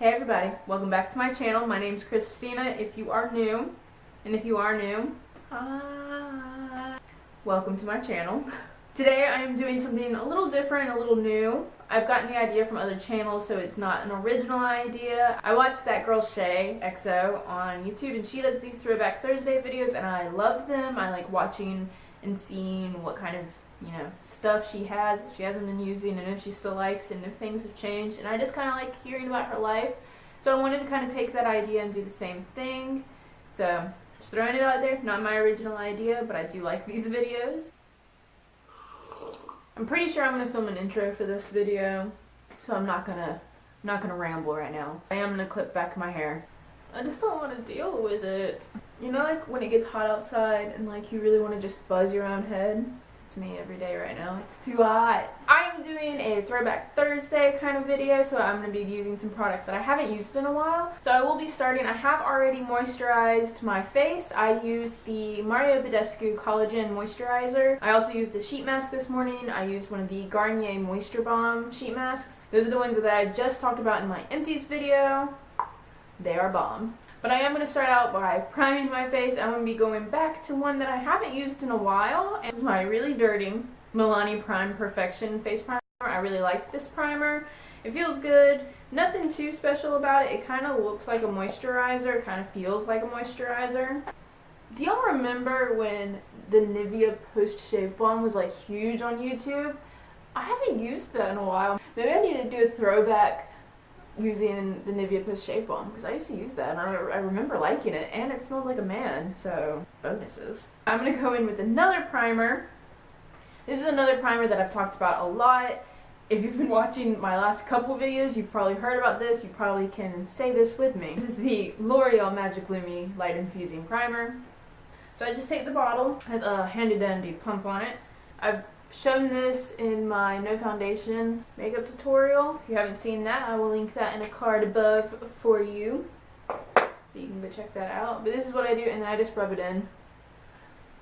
Hey everybody, welcome back to my channel. My name's Christina if you are new, and if you are new, welcome to my channel. Today I am doing something a little different, a little new. I've gotten the idea from other channels, so it's not an original idea. I watched that girl Shay XO on YouTube, and she does these Throwback Thursday videos, and I love them. I like watching and seeing what kind of stuff she has that she hasn't been using, and if she still likes it, and if things have changed. And I just kind of like hearing about her life, so I wanted to kind of take that idea and do the same thing. So just throwing it out there, not my original idea, but I do like these videos. I'm pretty sure I'm gonna film an intro for this video, so I'm not gonna ramble right now. I am gonna clip back my hair. I just don't want to deal with it. You know, like when it gets hot outside and like you really want to just buzz your own head? It's me every day right now. It's too hot. I am doing a Throwback Thursday kind of video, so I'm going to be using some products that I haven't used in a while. So I will be starting. I have already moisturized my face. I used the Mario Badescu Collagen Moisturizer. I also used a sheet mask this morning. I used one of the Garnier Moisture Bomb sheet masks. Those are the ones that I just talked about in my empties video. They are bomb. But I am going to start out by priming my face. I'm going to be going back to one that I haven't used in a while. And this is my really dirty Milani Prime Perfection face primer. I really like this primer. It feels good. Nothing too special about it. It kind of looks like a moisturizer. It kind of feels like a moisturizer. Do y'all remember when the Nivea Post Shave Balm was like huge on YouTube? I haven't used that in a while. Maybe I need to do a throwback using the Nivea Post Shave Balm, because I used to use that and I remember liking it, and it smelled like a man, so bonuses. I'm going to go in with another primer. This is another primer that I've talked about a lot. If you've been watching my last couple videos, you've probably heard about this. You probably can say this with me. This is the L'Oreal Magic Lumi Light Infusing Primer. So I just take the bottle. It has a handy dandy pump on it. I've shown this in my no foundation makeup tutorial. If you haven't seen that, I will link that in a card above for you, so you can go check that out. But this is what I do, and then I just rub it in.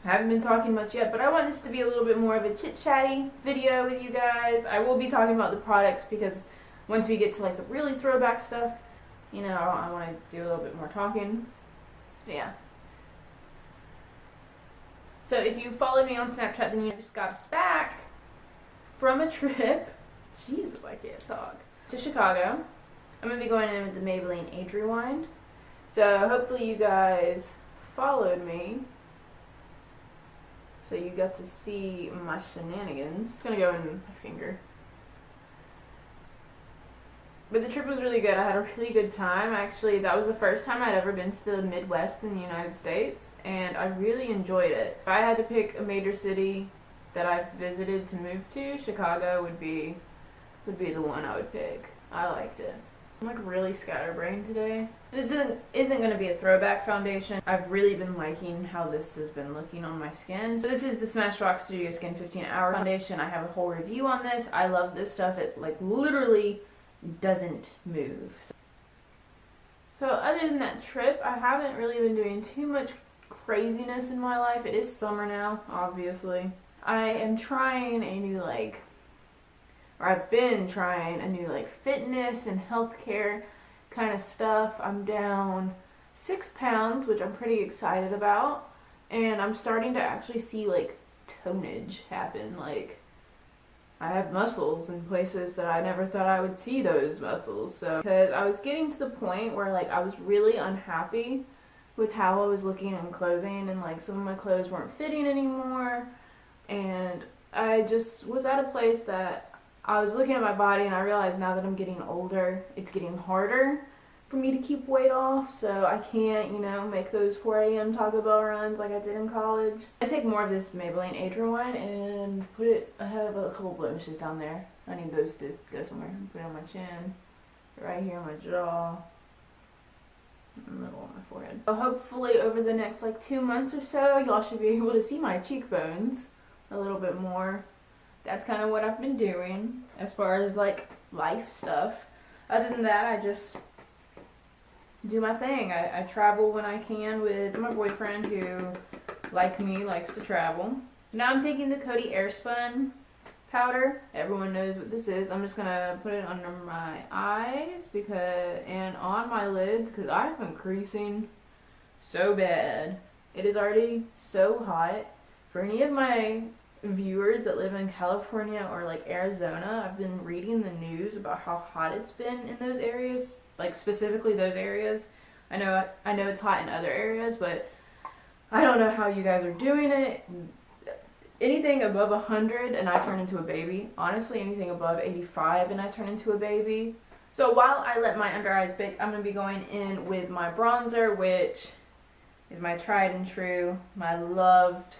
I haven't been talking much yet, but I want this to be a little bit more of a chit-chatty video with you guys. I will be talking about the products, because once we get to like the really throwback stuff, you know, I want to do a little bit more talking. But yeah. So if you followed me on Snapchat, then you just got back from a trip, Jesus, I can't talk, to Chicago. I'm going to be going in with the Maybelline Age Rewind. So hopefully you guys followed me, so you got to see my shenanigans. It's going to go in my finger. But the trip was really good. I had a really good time. Actually, that was the first time I'd ever been to the Midwest in the United States, and I really enjoyed it. If I had to pick a major city that I've visited to move to, Chicago would be the one I would pick. I liked it. I'm like really scatterbrained today. This isn't going to be a throwback foundation. I've really been liking how this has been looking on my skin. So this is the Smashbox Studio Skin 15 Hour Foundation. I have a whole review on this. I love this stuff. It like literally doesn't move. So other than that trip, I haven't really been doing too much craziness in my life. It is summer now, obviously. I am trying a new I've been trying a new fitness and healthcare kind of stuff. I'm down 6 pounds, which I'm pretty excited about, and I'm starting to actually see tonnage happen. I have muscles in places that I never thought I would see those muscles. So, because I was getting to the point where I was really unhappy with how I was looking in clothing, and some of my clothes weren't fitting anymore, and I just was at a place that I was looking at my body, and I realized now that I'm getting older, it's getting harder for me to keep weight off, so I can't, make those 4 a.m. Taco Bell runs like I did in college. I take more of this Maybelline Age Rewind and put it, I have a couple blemishes down there. I need those to go somewhere. Put it on my chin, right here on my jaw, in the middle of my forehead. So hopefully over the next 2 months or so, y'all should be able to see my cheekbones a little bit more. That's kind of what I've been doing as far as life stuff. Other than that, I just do my thing. I travel when I can with my boyfriend, who, like me, likes to travel. So now I'm taking the Coty Airspun powder. Everyone knows what this is. I'm just gonna put it under my eyes and on my lids because I've been creasing so bad. It is already so hot. For any of my viewers that live in California or like Arizona, I've been reading the news about how hot it's been in those areas, like specifically those areas. I know it's hot in other areas, but I don't know how you guys are doing it. Anything above 100 and I turn into a baby. Honestly, anything above 85 and I turn into a baby. So while I let my under eyes bake, I'm going to be going in with my bronzer, which is my tried and true, my loved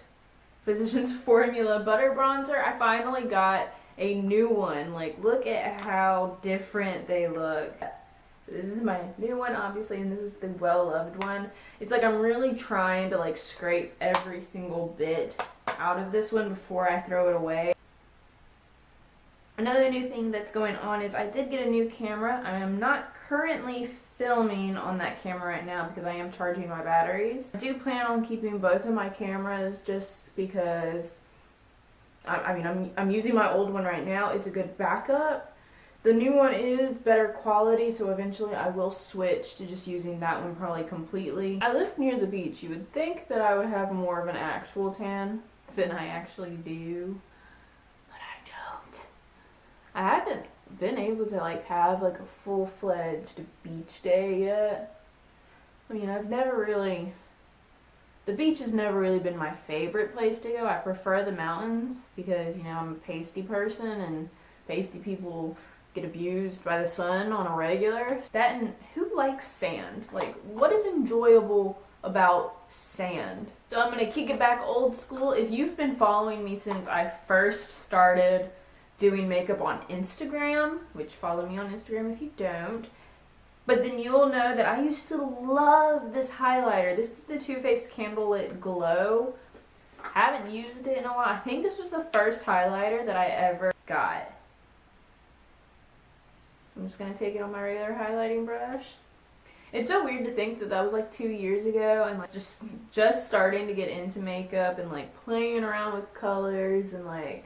Physicians Formula Butter Bronzer. I finally got a new one. Like, look at how different they look. This is my new one, obviously, and this is the well-loved one. It's like I'm really trying to like scrape every single bit out of this one before I throw it away. Another new thing that's going on is I did get a new camera. I am not currently filming on that camera right now because I am charging my batteries. I do plan on keeping both of my cameras just because I'm using my old one right now. It's a good backup. The new one is better quality, so eventually I will switch to just using that one probably completely. I live near the beach. You would think that I would have more of an actual tan than I actually do, but I don't. I haven't been able to like have like a full-fledged beach day yet. I mean, the beach has never really been my favorite place to go. I prefer the mountains because, you know, I'm a pasty person and pasty people get abused by the sun on a regular. That and who likes sand? Like, what is enjoyable about sand? So I'm gonna kick it back old school. If you've been following me since I first started doing makeup on Instagram, which follow me on Instagram if you don't, but then you'll know that I used to love this highlighter. This is the Too Faced Candlelit Glow. Haven't used it in a while. I think this was the first highlighter that I ever got. I'm just going to take it on my regular highlighting brush. It's so weird to think that that was like 2 years ago and like just starting to get into makeup and like playing around with colors and like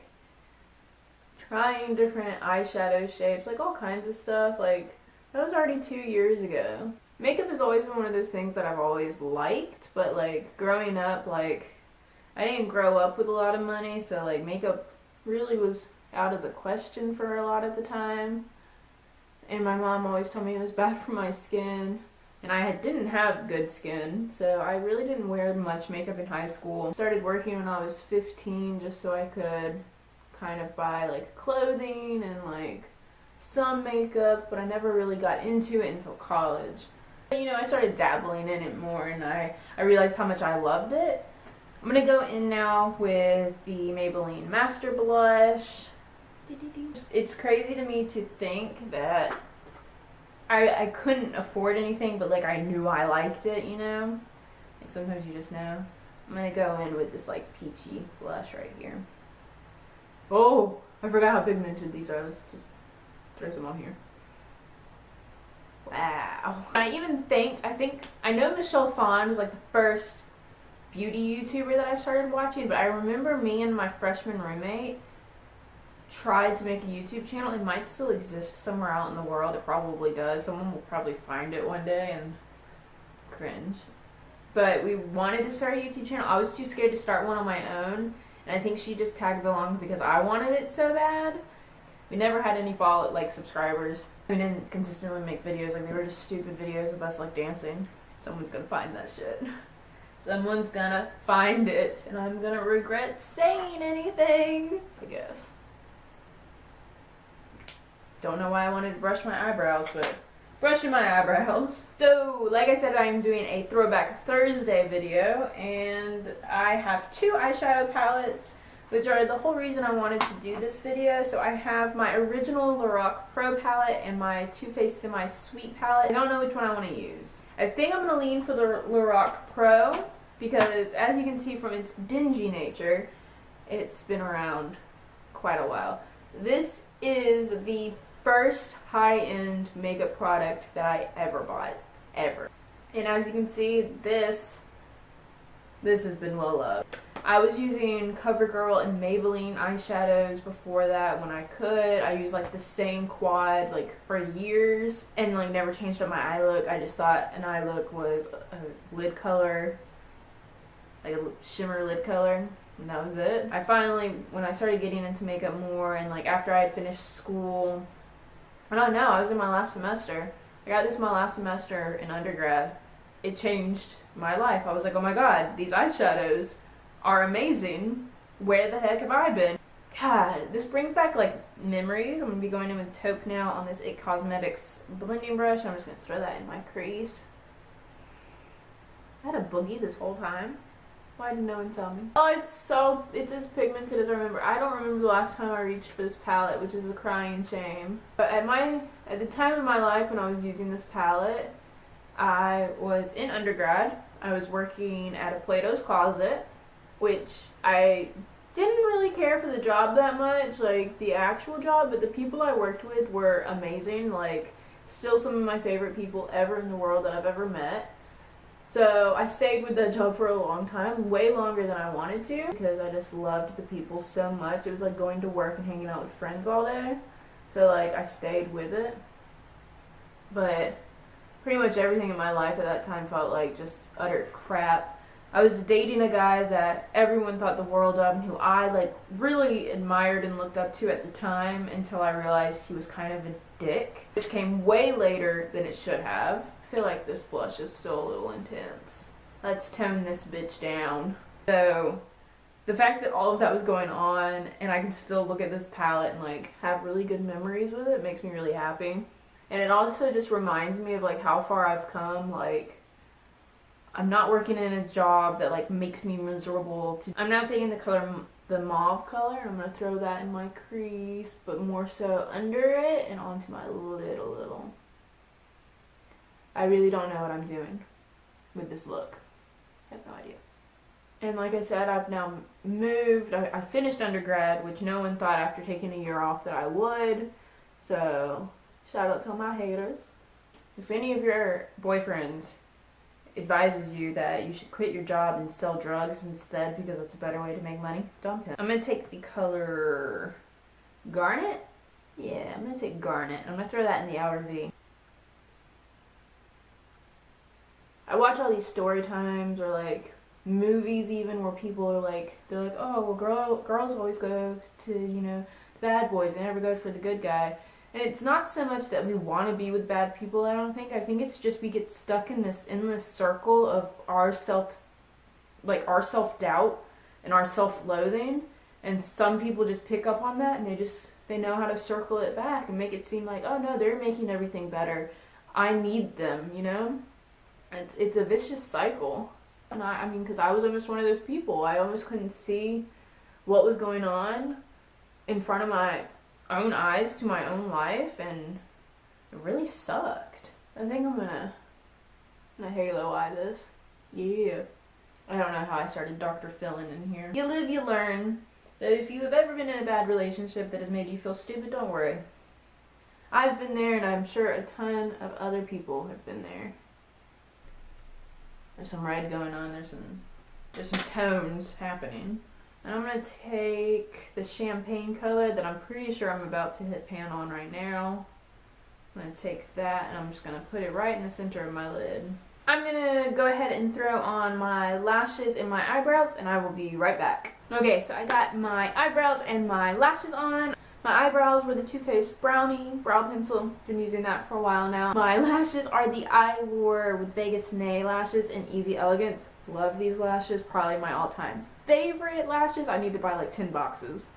trying different eyeshadow shapes, like all kinds of stuff. Like, that was already 2 years ago. Makeup has always been one of those things that I've always liked, but like growing up, like I didn't grow up with a lot of money, so like makeup really was out of the question for a lot of the time. And my mom always told me it was bad for my skin. And I didn't have good skin, so I really didn't wear much makeup in high school. Started working when I was 15 just so I could kind of buy like clothing and like some makeup, but I never really got into it until college. You know, I started dabbling in it more and I realized how much I loved it. I'm going to go in now with the Maybelline Master Blush. It's crazy to me to think that I couldn't afford anything, but like I knew I liked it, you know? Like sometimes you just know. I'm gonna go in with this like peachy blush right here. Oh, I forgot how pigmented these are. Let's just throw some on here. Wow. I know Michelle Phan was like the first beauty YouTuber that I started watching, but I remember me and my freshman roommate tried to make a YouTube channel. It might still exist somewhere out in the world. It probably does. Someone will probably find it one day and cringe. But we wanted to start a YouTube channel. I was too scared to start one on my own, and I think she just tagged along because I wanted it so bad. We never had any subscribers. We didn't consistently make videos. Like, they were just stupid videos of us like dancing. Someone's gonna find that shit. Someone's gonna find it, and I'm gonna regret saying anything, I guess. Don't know why I wanted to brush my eyebrows, but brushing my eyebrows. So, like I said, I'm doing a Throwback Thursday video, and I have 2 eyeshadow palettes, which are the whole reason I wanted to do this video. So I have my original Lorac Pro palette and my Too Faced Semi-Sweet palette. I don't know which one I want to use. I think I'm going to lean for the Lorac Pro because, as you can see from its dingy nature, it's been around quite a while. This is the first high-end makeup product that I ever bought, ever. And as you can see, this This has been well loved. I was using CoverGirl and Maybelline eyeshadows before that when I could. I used like the same quad like for years and like never changed up my eye look. I just thought an eye look was a lid color, like a shimmer lid color, and that was it. I finally, when I started getting into makeup more and like after I had finished school, I don't know, I was in my last semester. I got this my last semester in undergrad. It changed my life. I was like, oh my god, these eyeshadows are amazing. Where the heck have I been? God, this brings back like memories. I'm gonna be going in with taupe now on this IT Cosmetics blending brush. I'm just gonna throw that in my crease. I had a boogie this whole time. Why didn't no one tell me? Oh, it's as pigmented as I remember. I don't remember the last time I reached for this palette, which is a crying shame. But at the time of my life when I was using this palette, I was in undergrad. I was working at a Plato's Closet, which I didn't really care for the job that much, like the actual job, but the people I worked with were amazing, like still some of my favorite people ever in the world that I've ever met. So I stayed with that job for a long time, way longer than I wanted to, because I just loved the people so much. It was like going to work and hanging out with friends all day. So like I stayed with it. But pretty much everything in my life at that time felt like just utter crap. I was dating a guy that everyone thought the world of and who I like really admired and looked up to at the time until I realized he was kind of a dick, which came way later than it should have. I feel like this blush is still a little intense. Let's tone this bitch down. So the fact that all of that was going on and I can still look at this palette and like have really good memories with it makes me really happy. And it also just reminds me of like how far I've come. Like I'm not working in a job that like makes me miserable. I'm now taking the color, the mauve color, and I'm going to throw that in my crease, but more so under it and onto my lid a little. I really don't know what I'm doing with this look. I have no idea. And like I said, I've now moved. I finished undergrad, which no one thought after taking a year off that I would. So shout out to all my haters. If any of your boyfriends advises you that you should quit your job and sell drugs instead because it's a better way to make money, dump him. I'm going to take the color Garnet. Yeah, I'm going to take Garnet. I'm going to throw that in the outer V. I watch all these story times or like movies even where people are like, they're like, oh, well girls always go to, you know, the bad boys. They never go for the good guy. And it's not so much that we want to be with bad people, I don't think. I think it's just we get stuck in this endless circle of our self-doubt and our self-loathing. And some people just pick up on that and they know how to circle it back and make it seem like, oh no, they're making everything better. I need them, you know? It's a vicious cycle. And I mean, because I was almost one of those people. I almost couldn't see what was going on in front of my own eyes to my own life, and it really sucked. I think I'm gonna halo eye this. Yeah. I don't know how I started Dr. Philin in here. You live, you learn. So if you have ever been in a bad relationship that has made you feel stupid, don't worry. I've been there, and I'm sure a ton of other people have been there. There's some red going on. There's some tones happening. And I'm going to take the champagne color that I'm pretty sure I'm about to hit pan on right now. I'm going to take that and I'm just going to put it right in the center of my lid. I'm going to go ahead and throw on my lashes and my eyebrows, and I will be right back. Okay, so I got my eyebrows and my lashes on. My eyebrows were the Too Faced Brownie Brow Pencil. Been using that for a while now. My lashes are the Eyelure with Vegas Nay lashes in Easy Elegance. Love these lashes. Probably my all-time favorite lashes. I need to buy like 10 boxes.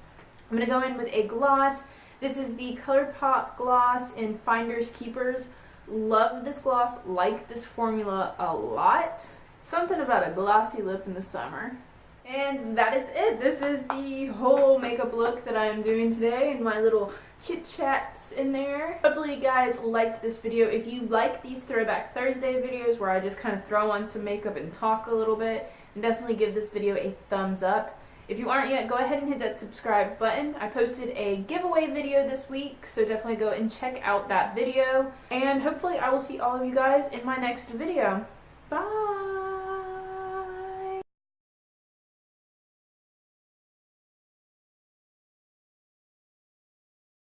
I'm going to go in with a gloss. This is the ColourPop gloss in Finders Keepers. Love this gloss. Like this formula a lot. Something about a glossy lip in the summer. And that is it. This is the whole makeup look that I am doing today, and my little chit-chats in there. Hopefully you guys liked this video. If you like these Throwback Thursday videos where I just kind of throw on some makeup and talk a little bit, then definitely give this video a thumbs up. If you aren't yet, go ahead and hit that subscribe button. I posted a giveaway video this week, so definitely go and check out that video. And hopefully I will see all of you guys in my next video. Bye!